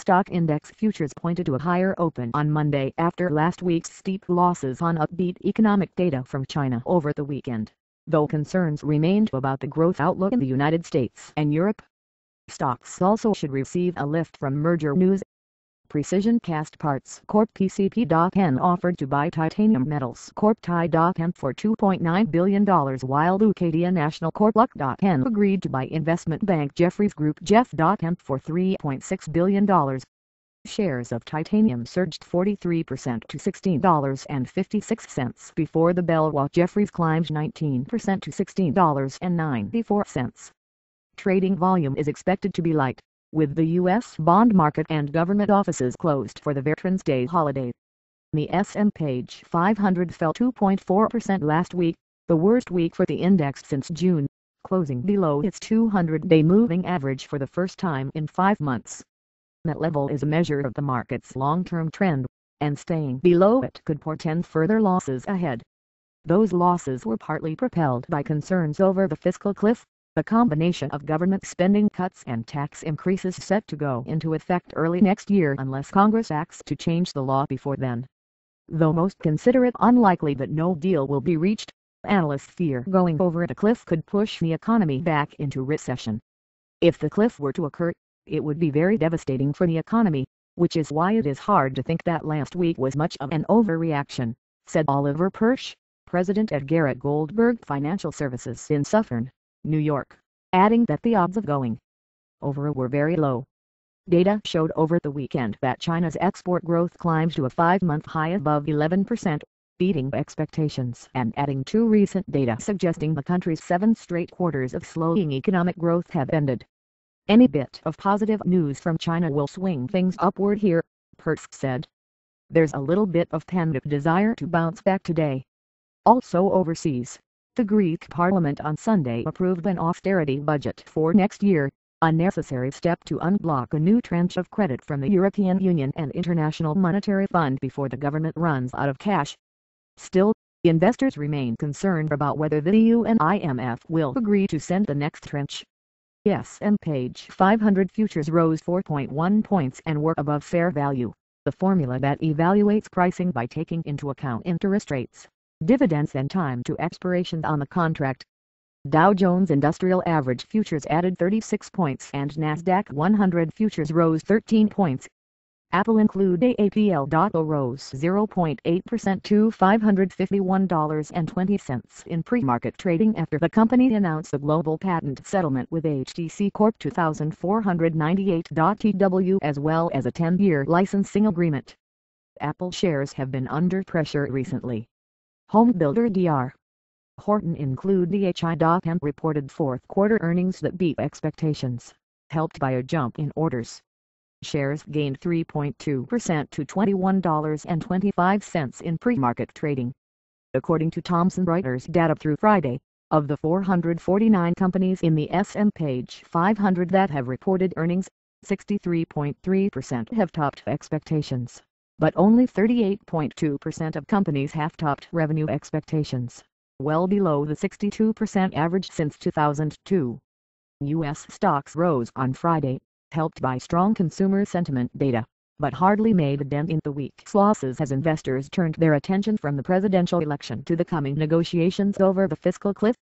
stock index futures pointed to a higher open on Monday after last week's steep losses on upbeat economic data from China over the weekend, though concerns remained about the growth outlook in the United States and Europe. Stocks also should receive a lift from merger news. Precision Cast Parts Corp PCP.N offered to buy Titanium Metals Corp Ti.N for $2.9 billion, while Leucadia National Corp Luck.N agreed to buy investment bank Jefferies Group Jeff.N for $3.6 billion. Shares of Titanium surged 43% to $16.56 before the bell, while Jefferies climbed 19% to $16.94. Trading volume is expected to be light, with the U.S. bond market and government offices closed for the Veterans Day holiday. The S&P 500 fell 2.4% last week, the worst week for the index since June, closing below its 200-day moving average for the first time in 5 months. That level is a measure of the market's long-term trend, and staying below it could portend further losses ahead. Those losses were partly propelled by concerns over the fiscal cliff, the combination of government spending cuts and tax increases set to go into effect early next year unless Congress acts to change the law before then. Though most consider it unlikely that no deal will be reached, analysts fear going over the cliff could push the economy back into recession. If the cliff were to occur, it would be very devastating for the economy, which is why it is hard to think that last week was much of an overreaction, said Oliver Persch, president at Garrett Goldberg Financial Services in Suffern, New York, adding that the odds of going over were very low. Data showed over the weekend that China's export growth climbed to a 5-month high above 11%, beating expectations and adding to recent data suggesting the country's 7 straight quarters of slowing economic growth have ended. Any bit of positive news from China will swing things upward here, Persch said. There's a little bit of pent-up desire to bounce back today. Also overseas, the Greek Parliament on Sunday approved an austerity budget for next year, a necessary step to unblock a new tranche of credit from the European Union and International Monetary Fund before the government runs out of cash. Still, investors remain concerned about whether the EU and IMF will agree to send the next tranche. S&P 500 futures rose 4.1 points and were above fair value, the formula that evaluates pricing by taking into account interest rates, dividends and time to expiration on the contract. Dow Jones Industrial Average futures added 36 points and Nasdaq 100 futures rose 13 points. Apple include AAPL.O rose 0.8% to $551.20 in pre-market trading after the company announced a global patent settlement with HTC Corp. 2498.TW as well as a 10-year licensing agreement. Apple shares have been under pressure recently. Homebuilder D.R. Horton include DHI.M reported fourth-quarter earnings that beat expectations, helped by a jump in orders. Shares gained 3.2% to $21.25 in pre-market trading. According to Thomson Reuters data through Friday, of the 449 companies in the S&P 500 that have reported earnings, 63.3% have topped expectations, but only 38.2% of companies have topped revenue expectations, well below the 62% average since 2002. U.S. stocks rose on Friday, helped by strong consumer sentiment data, but hardly made a dent in the week's losses as investors turned their attention from the presidential election to the coming negotiations over the fiscal cliff.